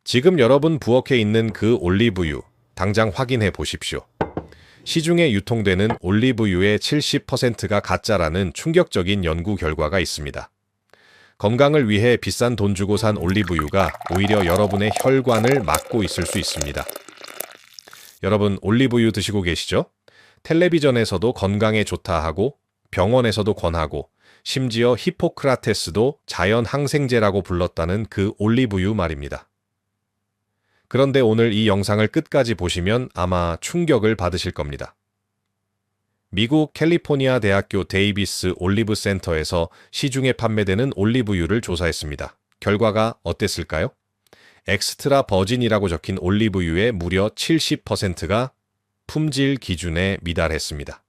지금 여러분 부엌에 있는 그 올리브유, 당장 확인해 보십시오. 시중에 유통되는 올리브유의 70%가 가짜라는 충격적인 연구 결과가 있습니다. 건강을 위해 비싼 돈 주고 산 올리브유가 오히려 여러분의 혈관을 막고 있을 수 있습니다. 여러분 올리브유 드시고 계시죠? 텔레비전에서도 건강에 좋다 하고 병원에서도 권하고 심지어 히포크라테스도 자연 항생제라고 불렀다는 그 올리브유 말입니다. 그런데 오늘 이 영상을 끝까지 보시면 아마 충격을 받으실 겁니다. 미국 캘리포니아 대학교 데이비스 올리브 센터에서 시중에 판매되는 올리브유를 조사했습니다. 결과가 어땠을까요? 엑스트라 버진이라고 적힌 올리브유의 무려 70%가 품질 기준에 미달했습니다.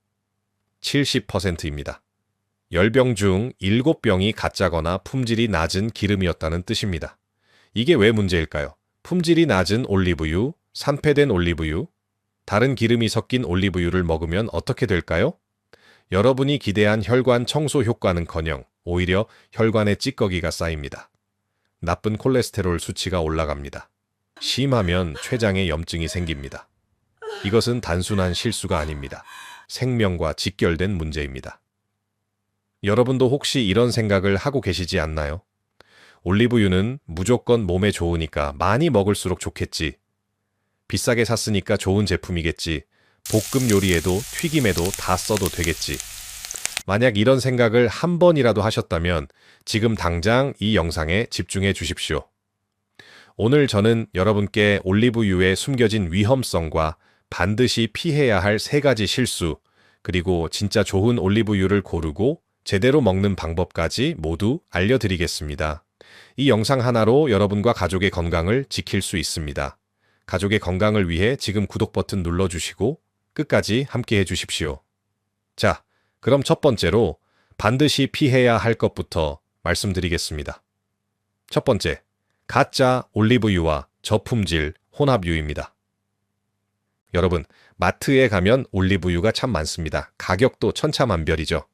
70%입니다. 10병 중 7병이 가짜거나 품질이 낮은 기름이었다는 뜻입니다. 이게 왜 문제일까요? 품질이 낮은 올리브유, 산패된 올리브유, 다른 기름이 섞인 올리브유를 먹으면 어떻게 될까요? 여러분이 기대한 혈관 청소 효과는커녕 오히려 혈관에 찌꺼기가 쌓입니다. 나쁜 콜레스테롤 수치가 올라갑니다. 심하면 췌장에 염증이 생깁니다. 이것은 단순한 실수가 아닙니다. 생명과 직결된 문제입니다. 여러분도 혹시 이런 생각을 하고 계시지 않나요? 올리브유는 무조건 몸에 좋으니까 많이 먹을수록 좋겠지. 비싸게 샀으니까 좋은 제품이겠지. 볶음 요리에도 튀김에도 다 써도 되겠지. 만약 이런 생각을 한 번이라도 하셨다면 지금 당장 이 영상에 집중해 주십시오. 오늘 저는 여러분께 올리브유의 숨겨진 위험성과 반드시 피해야 할 3가지 실수, 그리고 진짜 좋은 올리브유를 고르고 제대로 먹는 방법까지 모두 알려드리겠습니다. 이 영상 하나로 여러분과 가족의 건강을 지킬 수 있습니다. 가족의 건강을 위해 지금 구독 버튼 눌러주시고 끝까지 함께 해주십시오. 자, 그럼 첫 번째로 반드시 피해야 할 것부터 말씀드리겠습니다. 첫 번째, 가짜 올리브유와 저품질 혼합유입니다. 여러분, 마트에 가면 올리브유가 참 많습니다. 가격도 천차만별이죠.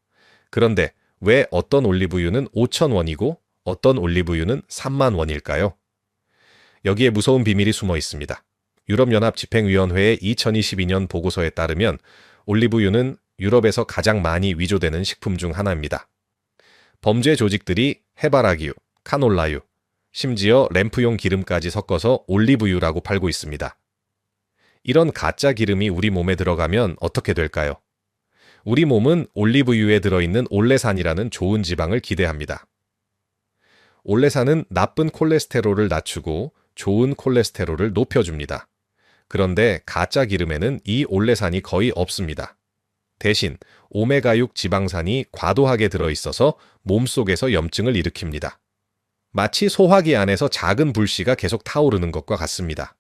그런데 왜 어떤 올리브유는 5,000원이고 어떤 올리브유는 30,000원일까요? 여기에 무서운 비밀이 숨어 있습니다. 유럽연합 집행위원회의 2022년 보고서에 따르면 올리브유는 유럽에서 가장 많이 위조되는 식품 중 하나입니다. 범죄 조직들이 해바라기유, 카놀라유, 심지어 램프용 기름까지 섞어서 올리브유라고 팔고 있습니다. 이런 가짜 기름이 우리 몸에 들어가면 어떻게 될까요? 우리 몸은 올리브유에 들어있는 올레산이라는 좋은 지방을 기대합니다. 올레산은 나쁜 콜레스테롤을 낮추고 좋은 콜레스테롤을 높여줍니다. 그런데 가짜 기름에는 이 올레산이 거의 없습니다. 대신 오메가6 지방산이 과도하게 들어있어서 몸속에서 염증을 일으킵니다. 마치 소화기 안에서 작은 불씨가 계속 타오르는 것과 같습니다.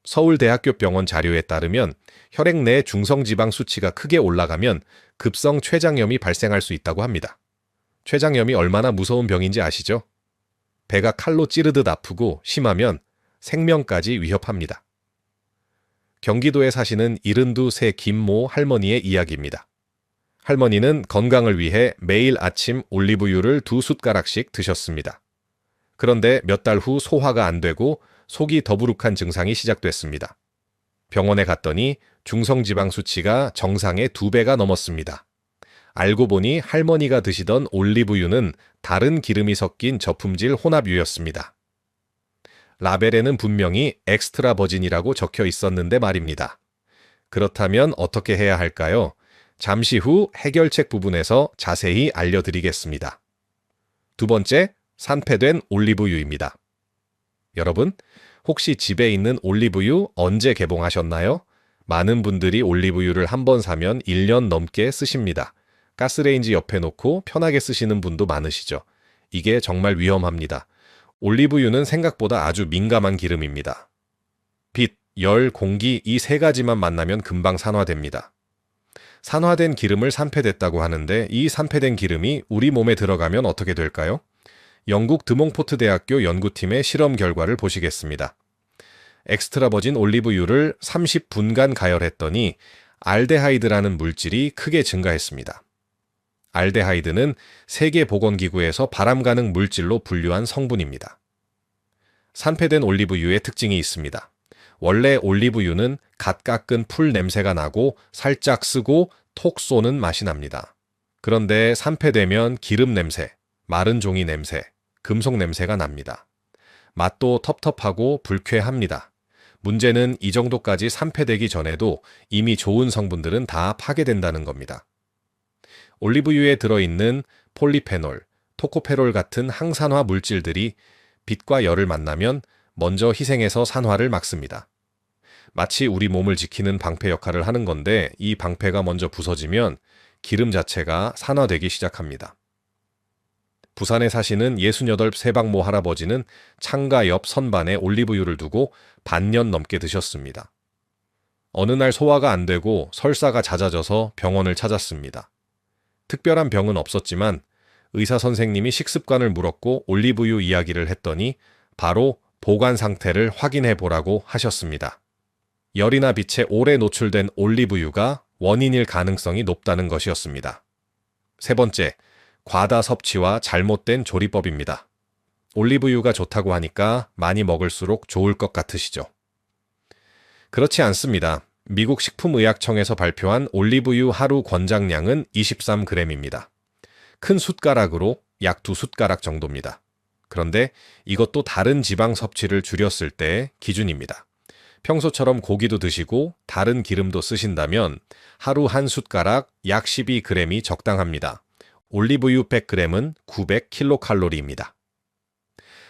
서울대학교 병원 자료에 따르면 혈액 내 중성지방 수치가 크게 올라가면 급성 췌장염이 발생할 수 있다고 합니다. 췌장염이 얼마나 무서운 병인지 아시죠? 배가 칼로 찌르듯 아프고 심하면 생명까지 위협합니다. 경기도에 사시는 72세 김모 할머니의 이야기입니다. 할머니는 건강을 위해 매일 아침 올리브유를 2숟가락씩 드셨습니다. 그런데 몇 달 후 소화가 안 되고 속이 더부룩한 증상이 시작됐습니다. 병원에 갔더니 중성지방 수치가 정상의 2배가 넘었습니다. 알고 보니 할머니가 드시던 올리브유는 다른 기름이 섞인 저품질 혼합유였습니다. 라벨에는 분명히 엑스트라 버진이라고 적혀 있었는데 말입니다. 그렇다면 어떻게 해야 할까요? 잠시 후 해결책 부분에서 자세히 알려드리겠습니다. 두 번째, 산패된 올리브유입니다. 여러분, 혹시 집에 있는 올리브유 언제 개봉하셨나요? 많은 분들이 올리브유를 한 번 사면 1년 넘게 쓰십니다. 가스레인지 옆에 놓고 편하게 쓰시는 분도 많으시죠. 이게 정말 위험합니다. 올리브유는 생각보다 아주 민감한 기름입니다. 빛, 열, 공기 이 3가지만 만나면 금방 산화됩니다. 산화된 기름을 산패됐다고 하는데 이 산패된 기름이 우리 몸에 들어가면 어떻게 될까요? 영국 드몽포트 대학교 연구팀의 실험 결과를 보시겠습니다. 엑스트라 버진 올리브유를 30분간 가열했더니 알데하이드라는 물질이 크게 증가했습니다. 알데하이드는 세계보건기구에서 바람 가능 물질로 분류한 성분입니다. 산패된 올리브유의 특징이 있습니다. 원래 올리브유는 갓 깎은 풀 냄새가 나고 살짝 쓰고 톡 쏘는 맛이 납니다. 그런데 산패되면 기름 냄새, 마른 종이 냄새, 금속 냄새가 납니다. 맛도 텁텁하고 불쾌합니다. 문제는 이 정도까지 산패되기 전에도 이미 좋은 성분들은 다 파괴된다는 겁니다. 올리브유에 들어있는 폴리페놀, 토코페롤 같은 항산화 물질들이 빛과 열을 만나면 먼저 희생해서 산화를 막습니다. 마치 우리 몸을 지키는 방패 역할을 하는 건데 이 방패가 먼저 부서지면 기름 자체가 산화되기 시작합니다. 부산에 사시는 68 세박모 할아버지는 창가 옆 선반에 올리브유를 두고 반년 넘게 드셨습니다. 어느 날 소화가 안 되고 설사가 잦아져서 병원을 찾았습니다. 특별한 병은 없었지만 의사 선생님이 식습관을 물었고 올리브유 이야기를 했더니 바로 보관 상태를 확인해 보라고 하셨습니다. 열이나 빛에 오래 노출된 올리브유가 원인일 가능성이 높다는 것이었습니다. 세 번째, 과다 섭취와 잘못된 조리법입니다. 올리브유가 좋다고 하니까 많이 먹을수록 좋을 것 같으시죠? 그렇지 않습니다. 미국 식품의약청에서 발표한 올리브유 하루 권장량은 23g입니다. 큰 숟가락으로 약 2숟가락 정도입니다. 그런데 이것도 다른 지방 섭취를 줄였을 때 기준입니다. 평소처럼 고기도 드시고 다른 기름도 쓰신다면 하루 한 숟가락 약 12g이 적당합니다. 올리브유 100g은 900kcal입니다.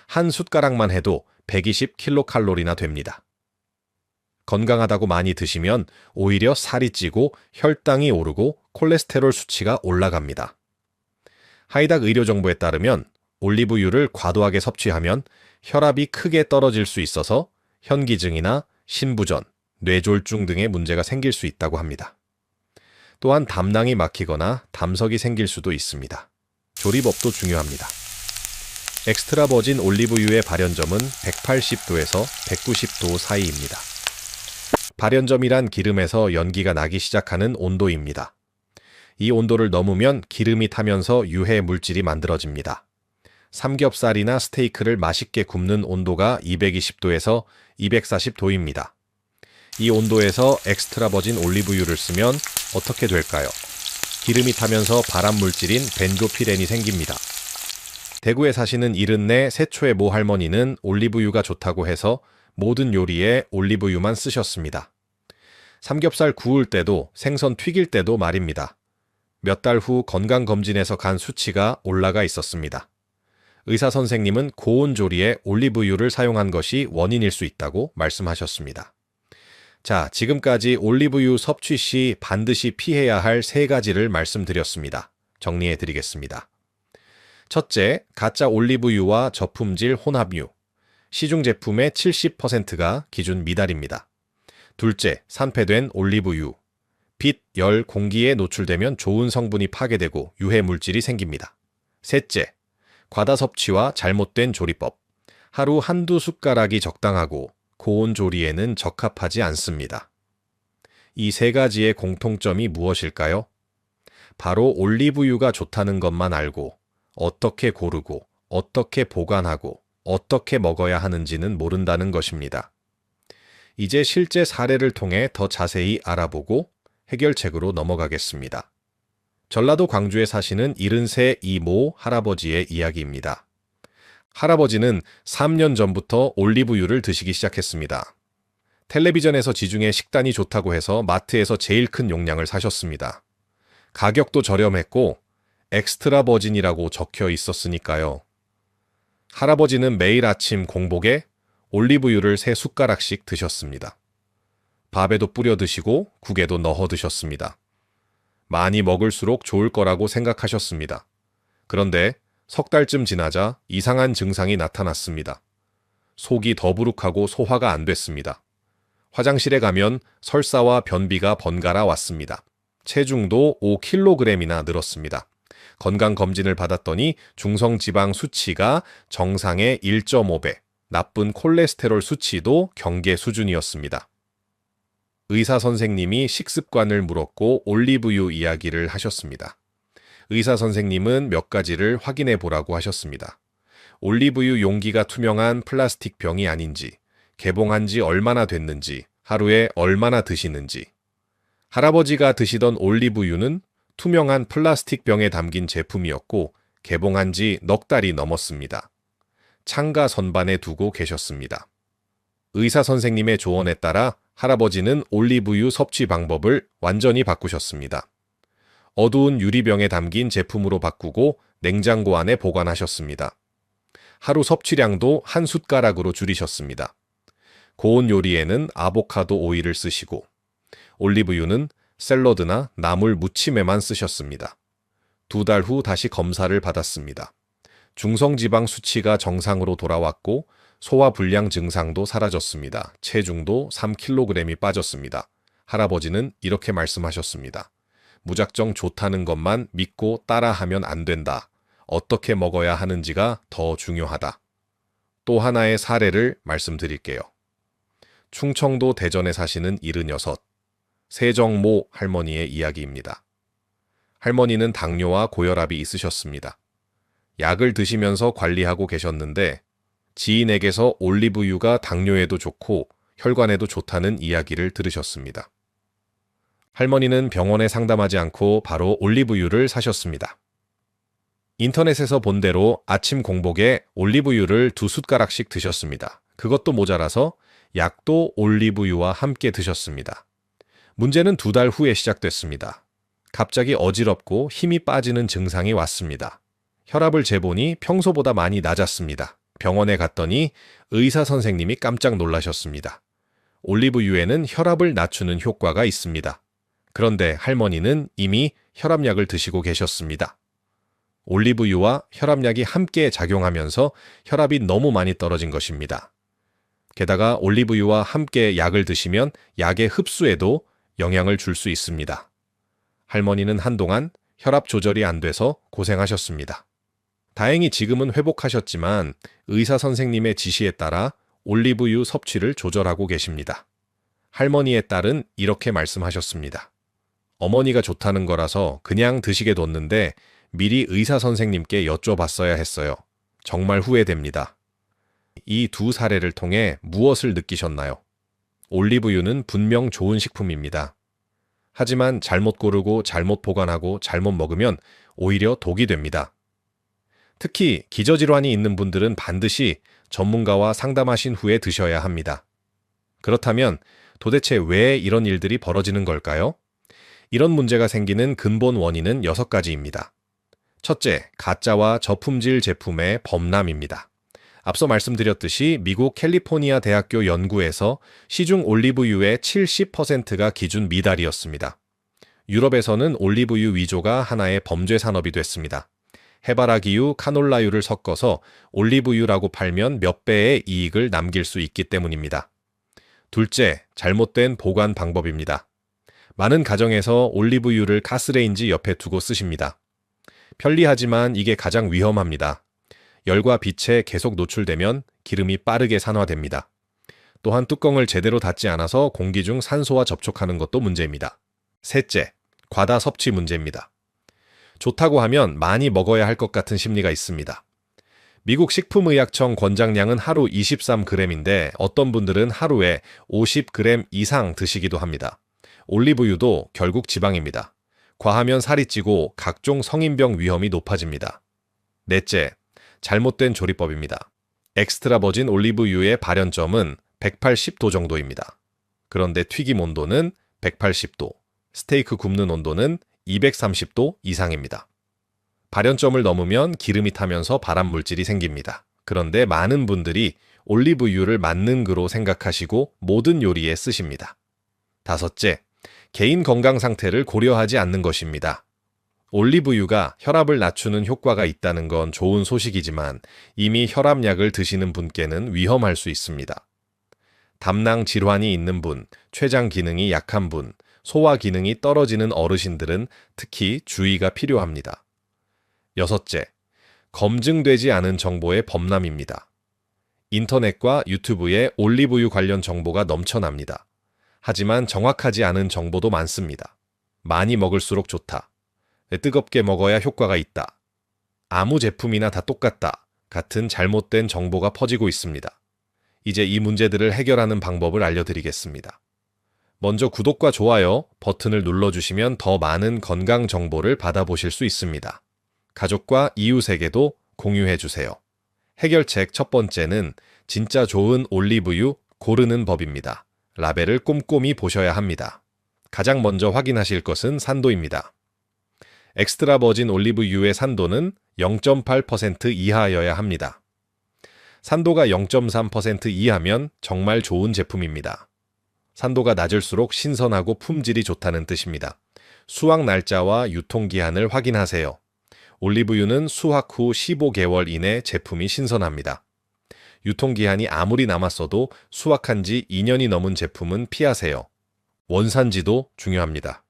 한 숟가락만 해도 120kcal나 됩니다. 건강하다고 많이 드시면 오히려 살이 찌고 혈당이 오르고 콜레스테롤 수치가 올라갑니다. 하이닥 의료정보에 따르면 올리브유를 과도하게 섭취하면 혈압이 크게 떨어질 수 있어서 현기증이나 신부전, 뇌졸중 등의 문제가 생길 수 있다고 합니다. 또한 담낭이 막히거나 담석이 생길 수도 있습니다. 조리법도 중요합니다. 엑스트라 버진 올리브유의 발연점은 180도에서 190도 사이입니다. 발연점이란 기름에서 연기가 나기 시작하는 온도입니다. 이 온도를 넘으면 기름이 타면서 유해 물질이 만들어집니다. 삼겹살이나 스테이크를 맛있게 굽는 온도가 220도에서 240도입니다. 이 온도에서 엑스트라 버진 올리브유를 쓰면 어떻게 될까요? 기름이 타면서 발암 물질인 벤조피렌이 생깁니다. 대구에 사시는 74 세초의 모 할머니는 올리브유가 좋다고 해서 모든 요리에 올리브유만 쓰셨습니다. 삼겹살 구울 때도 생선 튀길 때도 말입니다. 몇 달 후 건강검진에서 간 수치가 올라가 있었습니다. 의사 선생님은 고온 조리에 올리브유를 사용한 것이 원인일 수 있다고 말씀하셨습니다. 자, 지금까지 올리브유 섭취 시 반드시 피해야 할 3가지를 말씀드렸습니다. 정리해 드리겠습니다. 첫째, 가짜 올리브유와 저품질 혼합유. 시중 제품의 70%가 기준 미달입니다. 둘째, 산패된 올리브유. 빛, 열, 공기에 노출되면 좋은 성분이 파괴되고 유해 물질이 생깁니다. 셋째, 과다 섭취와 잘못된 조리법. 하루 한두 숟가락이 적당하고 고온 조리에는 적합하지 않습니다. 이 3가지의 공통점이 무엇일까요? 바로 올리브유가 좋다는 것만 알고 어떻게 고르고 어떻게 보관하고 어떻게 먹어야 하는지는 모른다는 것입니다. 이제 실제 사례를 통해 더 자세히 알아보고 해결책으로 넘어가겠습니다. 전라도 광주에 사시는 73 이모 할아버지의 이야기입니다. 할아버지는 3년 전부터 올리브유를 드시기 시작했습니다. 텔레비전에서 지중해 식단이 좋다고 해서 마트에서 제일 큰 용량을 사셨습니다. 가격도 저렴했고 엑스트라 버진이라고 적혀 있었으니까요. 할아버지는 매일 아침 공복에 올리브유를 3숟가락씩 드셨습니다. 밥에도 뿌려 드시고 국에도 넣어 드셨습니다. 많이 먹을수록 좋을 거라고 생각하셨습니다. 그런데 석 달쯤 지나자 이상한 증상이 나타났습니다. 속이 더부룩하고 소화가 안 됐습니다. 화장실에 가면 설사와 변비가 번갈아 왔습니다. 체중도 5kg이나 늘었습니다. 건강검진을 받았더니 중성지방 수치가 정상의 1.5배, 나쁜 콜레스테롤 수치도 경계 수준이었습니다. 의사 선생님이 식습관을 물었고 올리브유 이야기를 하셨습니다. 의사 선생님은 몇 가지를 확인해 보라고 하셨습니다. 올리브유 용기가 투명한 플라스틱 병이 아닌지, 개봉한 지 얼마나 됐는지, 하루에 얼마나 드시는지. 할아버지가 드시던 올리브유는 투명한 플라스틱 병에 담긴 제품이었고 개봉한 지 넉 달이 넘었습니다. 창가 선반에 두고 계셨습니다. 의사 선생님의 조언에 따라 할아버지는 올리브유 섭취 방법을 완전히 바꾸셨습니다. 어두운 유리병에 담긴 제품으로 바꾸고 냉장고 안에 보관하셨습니다. 하루 섭취량도 한 숟가락으로 줄이셨습니다. 고온 요리에는 아보카도 오일을 쓰시고 올리브유는 샐러드나 나물 무침에만 쓰셨습니다. 2달 후 다시 검사를 받았습니다. 중성지방 수치가 정상으로 돌아왔고 소화불량 증상도 사라졌습니다. 체중도 3kg이 빠졌습니다. 할아버지는 이렇게 말씀하셨습니다. 무작정 좋다는 것만 믿고 따라하면 안 된다. 어떻게 먹어야 하는지가 더 중요하다. 또 하나의 사례를 말씀드릴게요. 충청도 대전에 사시는 76, 세정모 할머니의 이야기입니다. 할머니는 당뇨와 고혈압이 있으셨습니다. 약을 드시면서 관리하고 계셨는데 지인에게서 올리브유가 당뇨에도 좋고 혈관에도 좋다는 이야기를 들으셨습니다. 할머니는 병원에 상담하지 않고 바로 올리브유를 사셨습니다. 인터넷에서 본 대로 아침 공복에 올리브유를 2숟가락씩 드셨습니다. 그것도 모자라서 약도 올리브유와 함께 드셨습니다. 문제는 2달 후에 시작됐습니다. 갑자기 어지럽고 힘이 빠지는 증상이 왔습니다. 혈압을 재보니 평소보다 많이 낮았습니다. 병원에 갔더니 의사 선생님이 깜짝 놀라셨습니다. 올리브유에는 혈압을 낮추는 효과가 있습니다. 그런데 할머니는 이미 혈압약을 드시고 계셨습니다. 올리브유와 혈압약이 함께 작용하면서 혈압이 너무 많이 떨어진 것입니다. 게다가 올리브유와 함께 약을 드시면 약의 흡수에도 영향을 줄 수 있습니다. 할머니는 한동안 혈압 조절이 안 돼서 고생하셨습니다. 다행히 지금은 회복하셨지만 의사 선생님의 지시에 따라 올리브유 섭취를 조절하고 계십니다. 할머니의 딸은 이렇게 말씀하셨습니다. 어머니가 좋다는 거라서 그냥 드시게 뒀는데 미리 의사 선생님께 여쭤봤어야 했어요. 정말 후회됩니다. 이 두 사례를 통해 무엇을 느끼셨나요? 올리브유는 분명 좋은 식품입니다. 하지만 잘못 고르고 잘못 보관하고 잘못 먹으면 오히려 독이 됩니다. 특히 기저질환이 있는 분들은 반드시 전문가와 상담하신 후에 드셔야 합니다. 그렇다면 도대체 왜 이런 일들이 벌어지는 걸까요? 이런 문제가 생기는 근본 원인은 6가지입니다. 첫째, 가짜와 저품질 제품의 범람입니다. 앞서 말씀드렸듯이 미국 캘리포니아 대학교 연구에서 시중 올리브유의 70%가 기준 미달이었습니다. 유럽에서는 올리브유 위조가 하나의 범죄 산업이 됐습니다. 해바라기유, 카놀라유를 섞어서 올리브유라고 팔면 몇 배의 이익을 남길 수 있기 때문입니다. 둘째, 잘못된 보관 방법입니다. 많은 가정에서 올리브유를 가스레인지 옆에 두고 쓰십니다. 편리하지만 이게 가장 위험합니다. 열과 빛에 계속 노출되면 기름이 빠르게 산화됩니다. 또한 뚜껑을 제대로 닫지 않아서 공기 중 산소와 접촉하는 것도 문제입니다. 셋째, 과다 섭취 문제입니다. 좋다고 하면 많이 먹어야 할 것 같은 심리가 있습니다. 미국 식품의약청 권장량은 하루 23g인데 어떤 분들은 하루에 50g 이상 드시기도 합니다. 올리브유도 결국 지방입니다. 과하면 살이 찌고 각종 성인병 위험이 높아집니다. 넷째, 잘못된 조리법입니다. 엑스트라 버진 올리브유의 발연점은 180도 정도입니다. 그런데 튀김 온도는 180도, 스테이크 굽는 온도는 230도 이상입니다. 발연점을 넘으면 기름이 타면서 발암 물질이 생깁니다. 그런데 많은 분들이 올리브유를 맞는 그로 생각하시고 모든 요리에 쓰십니다. 다섯째, 개인 건강 상태를 고려하지 않는 것입니다. 올리브유가 혈압을 낮추는 효과가 있다는 건 좋은 소식이지만 이미 혈압약을 드시는 분께는 위험할 수 있습니다. 담낭 질환이 있는 분, 췌장 기능이 약한 분, 소화 기능이 떨어지는 어르신들은 특히 주의가 필요합니다. 여섯째, 검증되지 않은 정보의 범람입니다. 인터넷과 유튜브에 올리브유 관련 정보가 넘쳐납니다. 하지만 정확하지 않은 정보도 많습니다. 많이 먹을수록 좋다. 뜨겁게 먹어야 효과가 있다. 아무 제품이나 다 똑같다. 같은 잘못된 정보가 퍼지고 있습니다. 이제 이 문제들을 해결하는 방법을 알려드리겠습니다. 먼저 구독과 좋아요 버튼을 눌러주시면 더 많은 건강 정보를 받아보실 수 있습니다. 가족과 이웃에게도 공유해주세요. 해결책 첫 번째는 진짜 좋은 올리브유 고르는 법입니다. 라벨을 꼼꼼히 보셔야 합니다. 가장 먼저 확인하실 것은 산도입니다. 엑스트라 버진 올리브유의 산도는 0.8% 이하여야 합니다. 산도가 0.3% 이하면 정말 좋은 제품입니다. 산도가 낮을수록 신선하고 품질이 좋다는 뜻입니다. 수확 날짜와 유통기한을 확인하세요. 올리브유는 수확 후 15개월 이내 제품이 신선합니다. 유통기한이 아무리 남았어도 수확한 지 2년이 넘은 제품은 피하세요. 원산지도 중요합니다.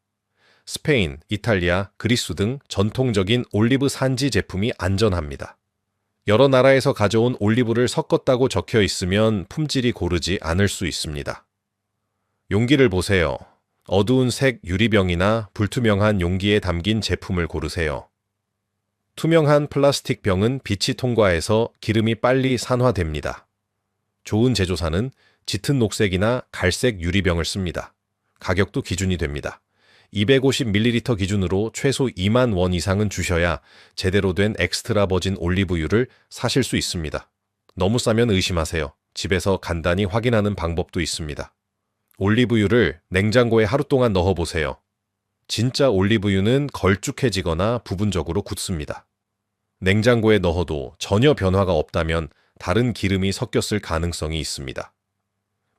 스페인, 이탈리아, 그리스 등 전통적인 올리브 산지 제품이 안전합니다. 여러 나라에서 가져온 올리브를 섞었다고 적혀 있으면 품질이 고르지 않을 수 있습니다. 용기를 보세요. 어두운 색 유리병이나 불투명한 용기에 담긴 제품을 고르세요. 투명한 플라스틱 병은 빛이 통과해서 기름이 빨리 산화됩니다. 좋은 제조사는 짙은 녹색이나 갈색 유리병을 씁니다. 가격도 기준이 됩니다. 250ml 기준으로 최소 2만 원 이상은 주셔야 제대로 된 엑스트라 버진 올리브유를 사실 수 있습니다. 너무 싸면 의심하세요. 집에서 간단히 확인하는 방법도 있습니다. 올리브유를 냉장고에 하루 동안 넣어보세요. 진짜 올리브유는 걸쭉해지거나 부분적으로 굳습니다. 냉장고에 넣어도 전혀 변화가 없다면 다른 기름이 섞였을 가능성이 있습니다.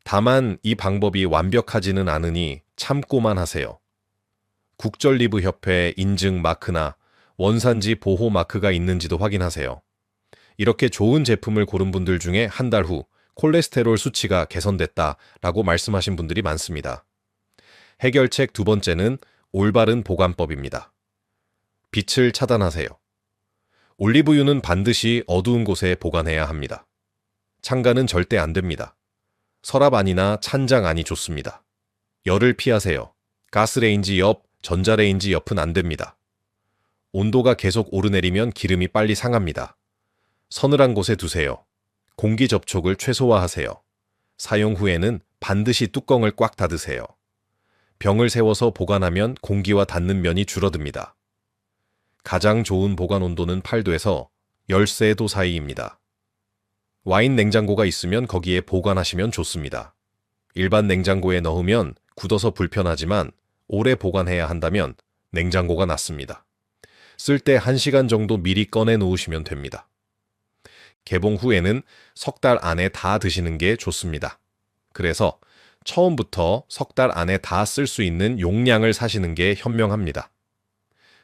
다만 이 방법이 완벽하지는 않으니 참고만 하세요. 국전리브협회 인증 마크나 원산지 보호 마크가 있는지도 확인하세요. 이렇게 좋은 제품을 고른 분들 중에 한 달 후 콜레스테롤 수치가 개선됐다라고 말씀하신 분들이 많습니다. 해결책 두 번째는 올바른 보관법입니다. 빛을 차단하세요. 올리브유는 반드시 어두운 곳에 보관해야 합니다. 창가는 절대 안 됩니다. 서랍 안이나 찬장 안이 좋습니다. 열을 피하세요. 가스레인지 옆, 전자레인지 옆은 안 됩니다. 온도가 계속 오르내리면 기름이 빨리 상합니다. 서늘한 곳에 두세요. 공기 접촉을 최소화하세요. 사용 후에는 반드시 뚜껑을 꽉 닫으세요. 병을 세워서 보관하면 공기와 닿는 면이 줄어듭니다. 가장 좋은 보관 온도는 8도에서 13도 사이입니다. 와인 냉장고가 있으면 거기에 보관하시면 좋습니다. 일반 냉장고에 넣으면 굳어서 불편하지만 오래 보관해야 한다면 냉장고가 낫습니다. 쓸 때 1시간 정도 미리 꺼내 놓으시면 됩니다. 개봉 후에는 석 달 안에 다 드시는 게 좋습니다. 그래서 처음부터 석 달 안에 다 쓸 수 있는 용량을 사시는 게 현명합니다.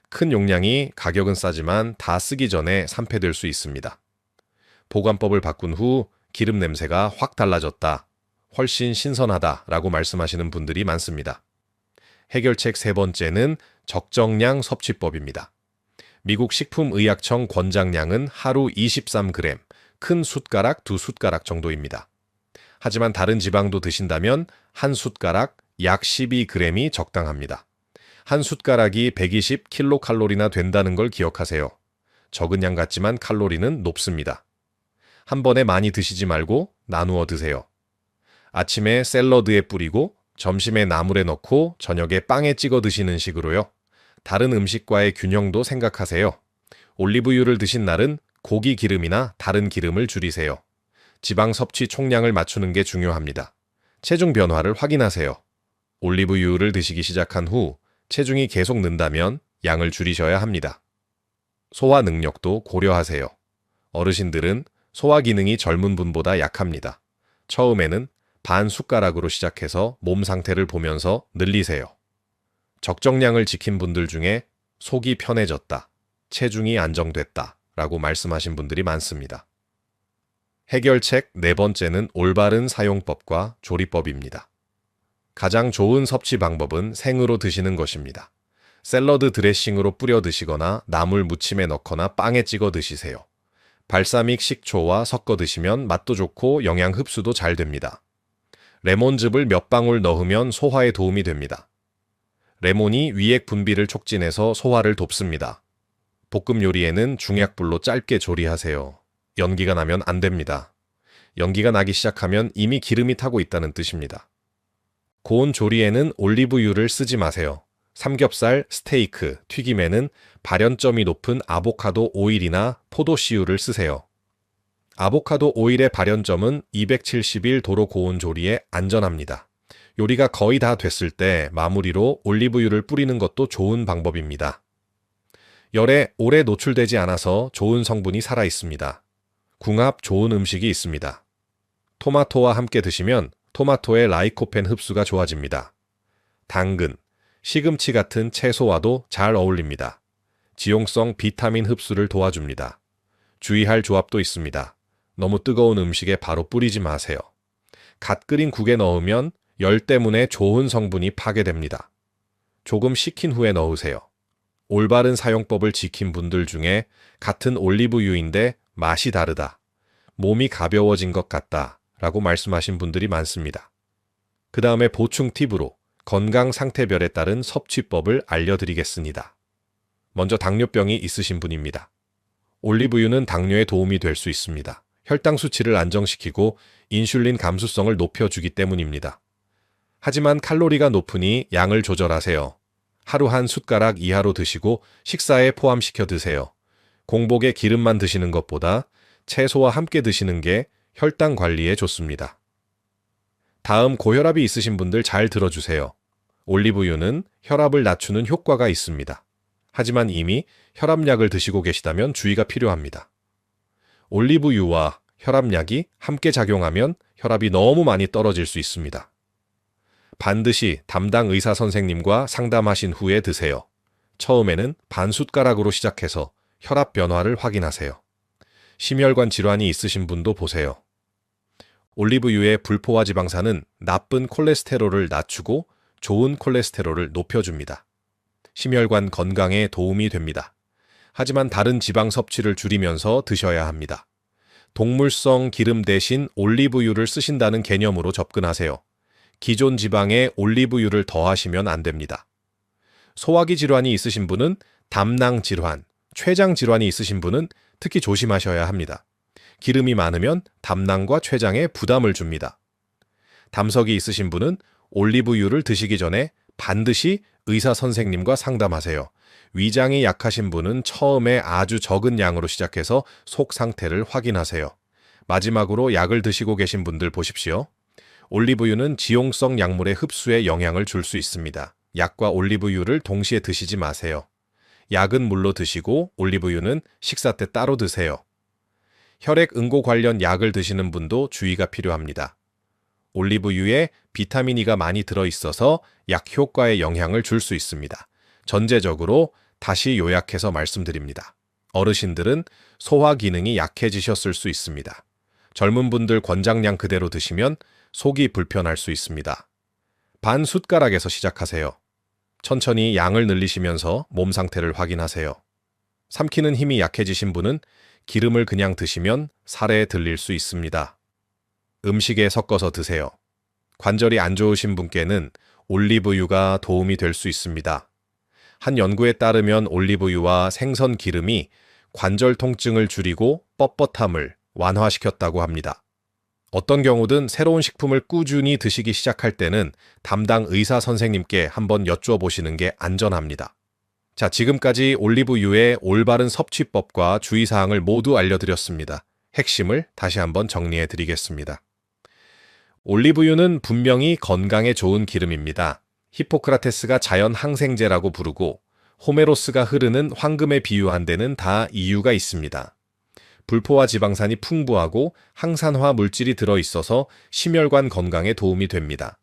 큰 용량이 가격은 싸지만 다 쓰기 전에 산패될 수 있습니다. 보관법을 바꾼 후 기름 냄새가 확 달라졌다, 훨씬 신선하다라고 말씀하시는 분들이 많습니다. 해결책 세 번째는 적정량 섭취법입니다. 미국 식품의약청 권장량은 하루 23g, 큰 숟가락 2숟가락 정도입니다. 하지만 다른 지방도 드신다면 한 숟가락 약 12g이 적당합니다. 한 숟가락이 120kcal나 된다는 걸 기억하세요. 적은 양 같지만 칼로리는 높습니다. 한 번에 많이 드시지 말고 나누어 드세요. 아침에 샐러드에 뿌리고 점심에 나물에 넣고 저녁에 빵에 찍어 드시는 식으로요. 다른 음식과의 균형도 생각하세요. 올리브유를 드신 날은 고기 기름이나 다른 기름을 줄이세요. 지방 섭취 총량을 맞추는 게 중요합니다. 체중 변화를 확인하세요. 올리브유를 드시기 시작한 후 체중이 계속 는다면 양을 줄이셔야 합니다. 소화 능력도 고려하세요. 어르신들은 소화 기능이 젊은 분보다 약합니다. 처음에는 반 숟가락으로 시작해서 몸 상태를 보면서 늘리세요. 적정량을 지킨 분들 중에 속이 편해졌다, 체중이 안정됐다 라고 말씀하신 분들이 많습니다. 해결책 네 번째는 올바른 사용법과 조리법입니다. 가장 좋은 섭취 방법은 생으로 드시는 것입니다. 샐러드 드레싱으로 뿌려 드시거나 나물 무침에 넣거나 빵에 찍어 드시세요. 발사믹 식초와 섞어 드시면 맛도 좋고 영양 흡수도 잘 됩니다. 레몬즙을 몇 방울 넣으면 소화에 도움이 됩니다. 레몬이 위액 분비를 촉진해서 소화를 돕습니다. 볶음 요리에는 중약불로 짧게 조리하세요. 연기가 나면 안 됩니다. 연기가 나기 시작하면 이미 기름이 타고 있다는 뜻입니다. 고온 조리에는 올리브유를 쓰지 마세요. 삼겹살, 스테이크, 튀김에는 발연점이 높은 아보카도 오일이나 포도씨유를 쓰세요. 아보카도 오일의 발연점은 270일 도로 고온 조리에 안전합니다. 요리가 거의 다 됐을 때 마무리로 올리브유를 뿌리는 것도 좋은 방법입니다. 열에 오래 노출되지 않아서 좋은 성분이 살아 있습니다. 궁합 좋은 음식이 있습니다. 토마토와 함께 드시면 토마토의 라이코펜 흡수가 좋아집니다. 당근, 시금치 같은 채소와도 잘 어울립니다. 지용성 비타민 흡수를 도와줍니다. 주의할 조합도 있습니다. 너무 뜨거운 음식에 바로 뿌리지 마세요. 갓 끓인 국에 넣으면 열 때문에 좋은 성분이 파괴됩니다. 조금 식힌 후에 넣으세요. 올바른 사용법을 지킨 분들 중에 같은 올리브유인데 맛이 다르다, 몸이 가벼워진 것 같다 라고 말씀하신 분들이 많습니다. 그 다음에 보충 팁으로 건강 상태별에 따른 섭취법을 알려드리겠습니다. 먼저 당뇨병이 있으신 분입니다. 올리브유는 당뇨에 도움이 될 수 있습니다. 혈당 수치를 안정시키고 인슐린 감수성을 높여주기 때문입니다. 하지만 칼로리가 높으니 양을 조절하세요. 하루 한 숟가락 이하로 드시고 식사에 포함시켜 드세요. 공복에 기름만 드시는 것보다 채소와 함께 드시는 게 혈당 관리에 좋습니다. 다음 고혈압이 있으신 분들 잘 들어주세요. 올리브유는 혈압을 낮추는 효과가 있습니다. 하지만 이미 혈압약을 드시고 계시다면 주의가 필요합니다. 올리브유와 혈압약이 함께 작용하면 혈압이 너무 많이 떨어질 수 있습니다. 반드시 담당 의사 선생님과 상담하신 후에 드세요. 처음에는 반 숟가락으로 시작해서 혈압 변화를 확인하세요. 심혈관 질환이 있으신 분도 보세요. 올리브유의 불포화 지방산은 나쁜 콜레스테롤을 낮추고 좋은 콜레스테롤을 높여줍니다. 심혈관 건강에 도움이 됩니다. 하지만 다른 지방 섭취를 줄이면서 드셔야 합니다. 동물성 기름 대신 올리브유를 쓰신다는 개념으로 접근하세요. 기존 지방에 올리브유를 더하시면 안 됩니다. 소화기 질환이 있으신 분은 담낭 질환, 췌장 질환이 있으신 분은 특히 조심하셔야 합니다. 기름이 많으면 담낭과 췌장에 부담을 줍니다. 담석이 있으신 분은 올리브유를 드시기 전에 반드시 의사 선생님과 상담하세요. 위장이 약하신 분은 처음에 아주 적은 양으로 시작해서 속 상태를 확인하세요. 마지막으로 약을 드시고 계신 분들 보십시오. 올리브유는 지용성 약물의 흡수에 영향을 줄 수 있습니다. 약과 올리브유를 동시에 드시지 마세요. 약은 물로 드시고 올리브유는 식사 때 따로 드세요. 혈액 응고 관련 약을 드시는 분도 주의가 필요합니다. 올리브유에 비타민 E가 많이 들어있어서 약 효과에 영향을 줄 수 있습니다. 전제적으로 다시 요약해서 말씀드립니다. 어르신들은 소화 기능이 약해지셨을 수 있습니다. 젊은 분들 권장량 그대로 드시면 속이 불편할 수 있습니다. 반 숟가락에서 시작하세요. 천천히 양을 늘리시면서 몸 상태를 확인하세요. 삼키는 힘이 약해지신 분은 기름을 그냥 드시면 살에 들릴 수 있습니다. 음식에 섞어서 드세요. 관절이 안 좋으신 분께는 올리브유가 도움이 될 수 있습니다. 한 연구에 따르면 올리브유와 생선 기름이 관절 통증을 줄이고 뻣뻣함을 완화시켰다고 합니다. 어떤 경우든 새로운 식품을 꾸준히 드시기 시작할 때는 담당 의사 선생님께 한번 여쭤보시는 게 안전합니다. 자, 지금까지 올리브유의 올바른 섭취법과 주의사항을 모두 알려드렸습니다. 핵심을 다시 한번 정리해 드리겠습니다. 올리브유는 분명히 건강에 좋은 기름입니다. 히포크라테스가 자연 항생제라고 부르고 호메로스가 흐르는 황금에 비유한 데는 다 이유가 있습니다. 불포화 지방산이 풍부하고 항산화 물질이 들어있어서 심혈관 건강에 도움이 됩니다.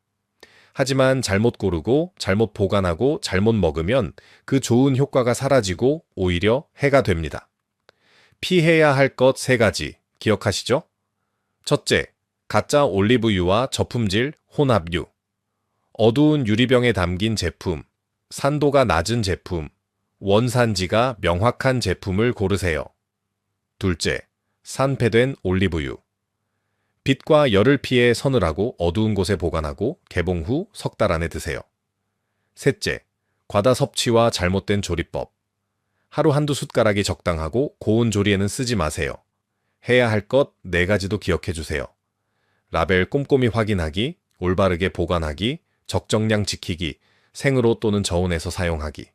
하지만 잘못 고르고 잘못 보관하고 잘못 먹으면 그 좋은 효과가 사라지고 오히려 해가 됩니다. 피해야 할 것 3가지 기억하시죠? 첫째, 가짜 올리브유와 저품질 혼합유. 어두운 유리병에 담긴 제품, 산도가 낮은 제품, 원산지가 명확한 제품을 고르세요. 둘째, 산패된 올리브유. 빛과 열을 피해 서늘하고 어두운 곳에 보관하고 개봉 후 석 달 안에 드세요. 셋째, 과다 섭취와 잘못된 조리법. 하루 한두 숟가락이 적당하고 고온 조리에는 쓰지 마세요. 해야 할 것 4가지도 기억해 주세요. 라벨 꼼꼼히 확인하기, 올바르게 보관하기, 적정량 지키기, 생으로 또는 저온에서 사용하기.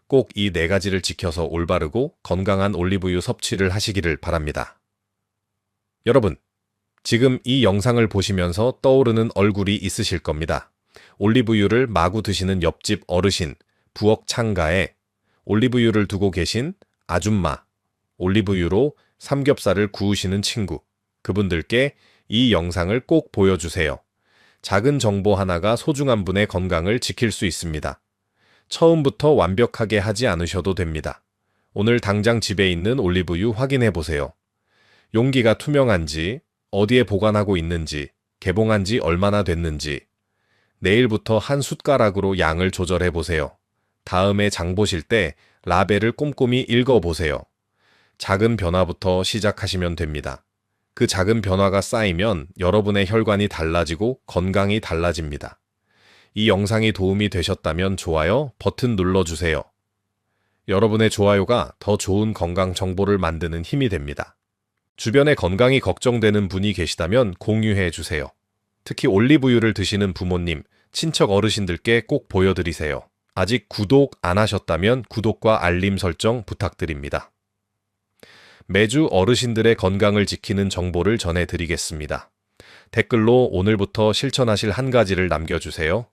꼭 이 4가지를 지켜서 올바르고 건강한 올리브유 섭취를 하시기를 바랍니다. 여러분, 지금 이 영상을 보시면서 떠오르는 얼굴이 있으실 겁니다. 올리브유를 마구 드시는 옆집 어르신, 부엌 창가에 올리브유를 두고 계신 아줌마, 올리브유로 삼겹살을 구우시는 친구, 그분들께 이 영상을 꼭 보여주세요. 작은 정보 하나가 소중한 분의 건강을 지킬 수 있습니다. 처음부터 완벽하게 하지 않으셔도 됩니다. 오늘 당장 집에 있는 올리브유 확인해 보세요. 용기가 투명한지, 어디에 보관하고 있는지, 개봉한 지 얼마나 됐는지. 내일부터 한 숟가락으로 양을 조절해 보세요. 다음에 장 보실 때 라벨을 꼼꼼히 읽어보세요. 작은 변화부터 시작하시면 됩니다. 그 작은 변화가 쌓이면 여러분의 혈관이 달라지고 건강이 달라집니다. 이 영상이 도움이 되셨다면 좋아요 버튼 눌러주세요. 여러분의 좋아요가 더 좋은 건강 정보를 만드는 힘이 됩니다. 주변에 건강이 걱정되는 분이 계시다면 공유해 주세요. 특히 올리브유를 드시는 부모님, 친척 어르신들께 꼭 보여드리세요. 아직 구독 안 하셨다면 구독과 알림 설정 부탁드립니다. 매주 어르신들의 건강을 지키는 정보를 전해드리겠습니다. 댓글로 오늘부터 실천하실 한 가지를 남겨주세요.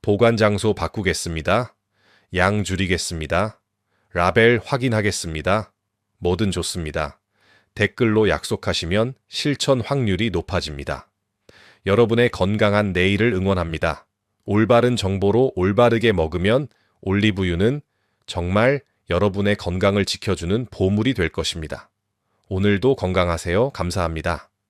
보관 장소 바꾸겠습니다. 양 줄이겠습니다. 라벨 확인하겠습니다. 뭐든 좋습니다. 댓글로 약속하시면 실천 확률이 높아집니다. 여러분의 건강한 내일을 응원합니다. 올바른 정보로 올바르게 먹으면 올리브유는 정말 여러분의 건강을 지켜주는 보물이 될 것입니다. 오늘도 건강하세요. 감사합니다.